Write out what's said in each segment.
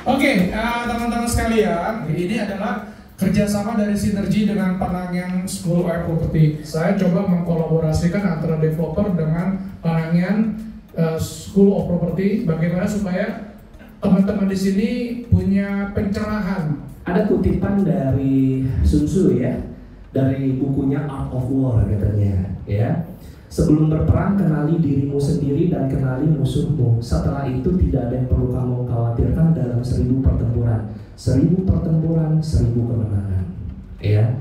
Oke, teman-teman sekalian, ini adalah kerjasama dari sinergi dengan Panangian School of Property. Saya coba mengkolaborasikan antara developer dengan Panangian School of Property, bagaimana supaya teman-teman di sini punya pencerahan. Ada kutipan dari Sun Tzu ya, dari bukunya Art of War katanya, ya. Sebelum berperang, kenali dirimu sendiri dan kenali musuhmu. Setelah itu tidak ada yang perlu kamu khawatirkan dalam 1000 pertempuran. 1000 pertempuran, 1000 kemenangan. Ya.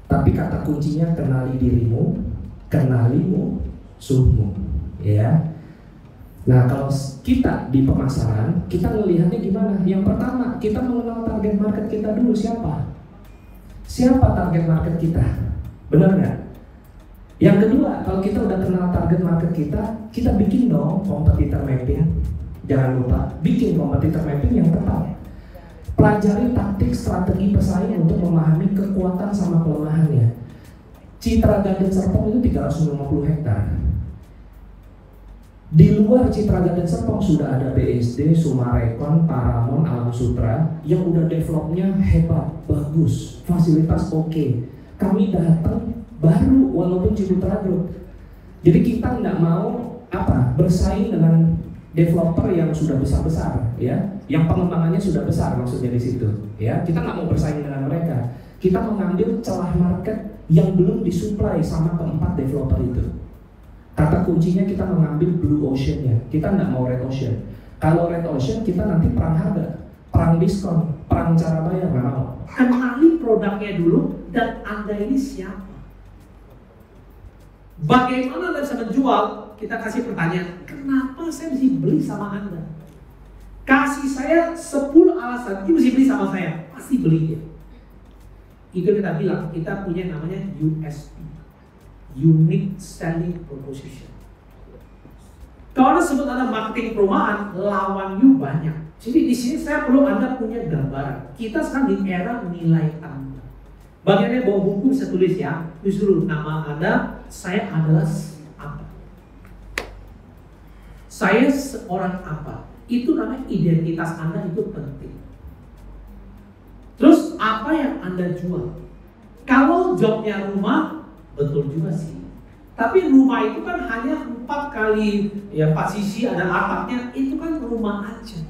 Tapi kata kuncinya kenali dirimu, kenali musuhmu. Ya. Nah, kalau kita di pemasaran, kita melihatnya gimana? Yang pertama, kita mengenal target market kita dulu siapa? Siapa target market kita? Benar nggak? Yang kedua, kalau kita udah kenal target market kita bikin dong kompetitor mapping. Jangan lupa, bikin kompetitor mapping yang tepat. Pelajari taktik strategi pesaing untuk memahami kekuatan sama kelemahannya. Citra Garden Serpong itu 350 hektar. Di luar Citra Garden Serpong sudah ada BSD, Sumarekon, Paramount, Alam Sutra yang udah developnya hebat, bagus, fasilitas oke. Kami datang baru walaupun Ciputra Group. Jadi kita nggak mau bersaing dengan developer yang sudah besar-besar, ya, yang pengembangannya sudah besar maksudnya di situ, ya. Kita nggak mau bersaing dengan mereka. Kita mengambil celah market yang belum disuplai sama keempat developer itu. Kata kuncinya kita mengambil blue ocean-nya. Kita nggak mau red ocean. Kalau red ocean kita nanti perang harga, perang diskon, perang cara bayar, nggak mau. Kenali produknya dulu dan Anda ini siapa. Bagaimana Anda bisa menjual? Kita kasih pertanyaan, kenapa saya mesti beli sama Anda? Kasih saya 10 alasan, dia mesti beli sama saya, pasti beli dia. Itu kita bilang, kita punya namanya USP, Unique Selling Proposition. Kalau Anda sebut Anda marketing perumahan, lawan you banyak. Jadi di sini saya perlu Anda punya gambaran. Kita sekarang di era nilai tambah. Bagiannya bawa buku bisa tulis ya, tulis dulu nama Anda, saya adalah apa. Saya seorang apa. Itu namanya identitas Anda itu penting. Terus apa yang Anda jual? Kalau jobnya rumah, betul juga sih. Tapi rumah itu kan hanya 4 kali, ya 4 sisi ada atapnya, itu kan rumah aja.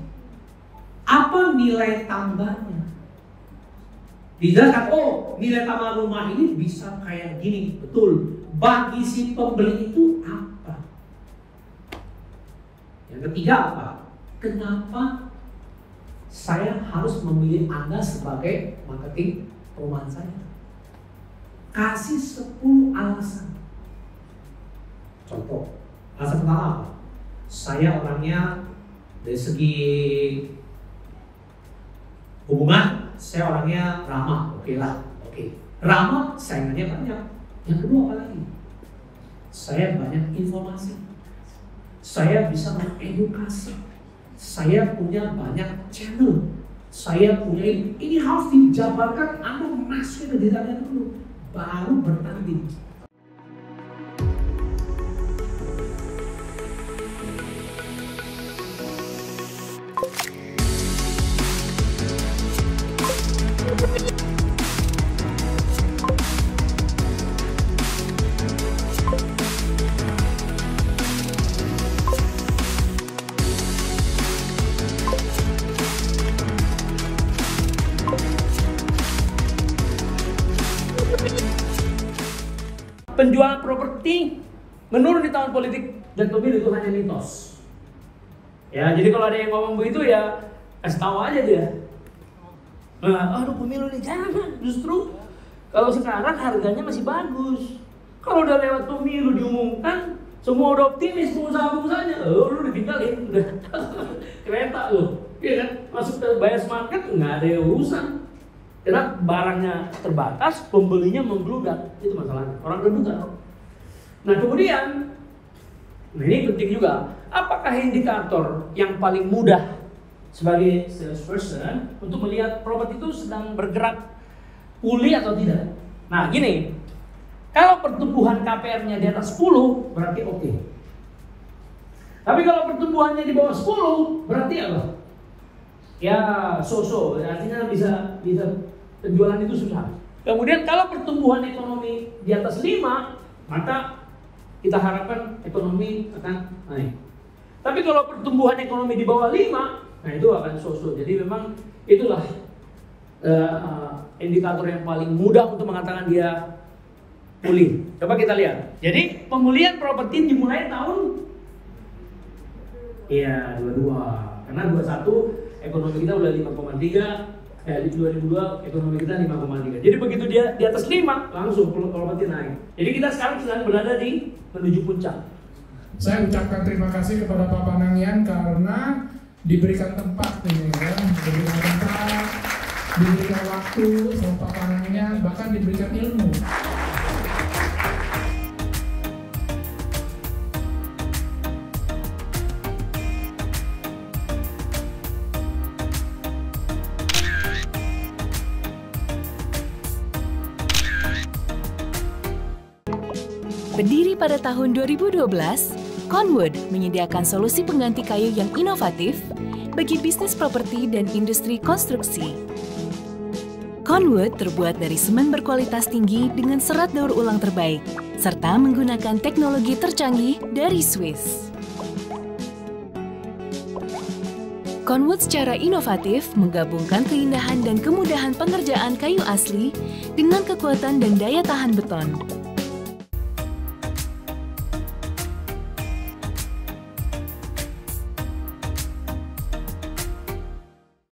Apa nilai tambahnya? Dijelaskan, oh nilai tambah rumah ini bisa kayak gini, betul. Bagi si pembeli itu apa? Yang ketiga apa? Kenapa saya harus memilih Anda sebagai marketing perumahan saya? Kasih 10 alasan. Contoh, alasan pertama apa? Saya orangnya dari segi hubungan, saya orangnya ramah, oke lah, oke. Ramah, saingannya banyak. Yang kedua apa lagi? Saya banyak informasi. Saya bisa mengedukasi. Saya punya banyak channel. Saya punya ini harus dijabarkan. Anda masuk ke dalamnya dulu, baru bertanding. Penjualan properti menurun di tahun politik dan pemilu itu hanya mitos. Ya, jadi kalau ada yang ngomong begitu ya kasih tahu aja dia. Nah, aduh pemilu nih, jangan. Justru kalau sekarang harganya masih bagus. Kalau udah lewat pemilu diumumkan, semua udah optimis pengusaha-pengusahanya. Oh, lu ditinggalin, udah kereta lu, iya kan? Masuk ke buyer's market nggak ada yang urusan. Karena barangnya terbatas, pembelinya membludak, itu masalahnya. Orang rebutan. Nah kemudian, ini penting juga. Apakah indikator yang paling mudah sebagai salesperson untuk melihat properti itu sedang bergerak pulih atau tidak? Nah gini, kalau pertumbuhan KPR-nya di atas 10 berarti oke. Tapi kalau pertumbuhannya di bawah 10 berarti apa? ya so-so, artinya bisa penjualan itu susah. Kemudian kalau pertumbuhan ekonomi di atas 5, maka kita harapkan ekonomi akan naik. Tapi kalau pertumbuhan ekonomi di bawah 5, nah itu akan so-so. Jadi memang itulah indikator yang paling mudah untuk mengatakan dia pulih. Coba kita lihat. Jadi pemulihan properti dimulai tahun 22. Karena 21 ekonomi kita udah 5,3, di 2002 ekonomi kita 5,3. Jadi begitu dia di atas 5, langsung properti naik. Jadi kita sekarang sedang berada di menuju puncak. Saya ucapkan terima kasih kepada Pak Panangian karena diberikan tempat ini ya, diberikan tempat, diberikan waktu sama Pak Panangian, bahkan diberikan ilmu. Berdiri pada tahun 2012, Conwood menyediakan solusi pengganti kayu yang inovatif bagi bisnis properti dan industri konstruksi. Conwood terbuat dari semen berkualitas tinggi dengan serat daur ulang terbaik, serta menggunakan teknologi tercanggih dari Swiss. Conwood secara inovatif menggabungkan keindahan dan kemudahan pengerjaan kayu asli dengan kekuatan dan daya tahan beton.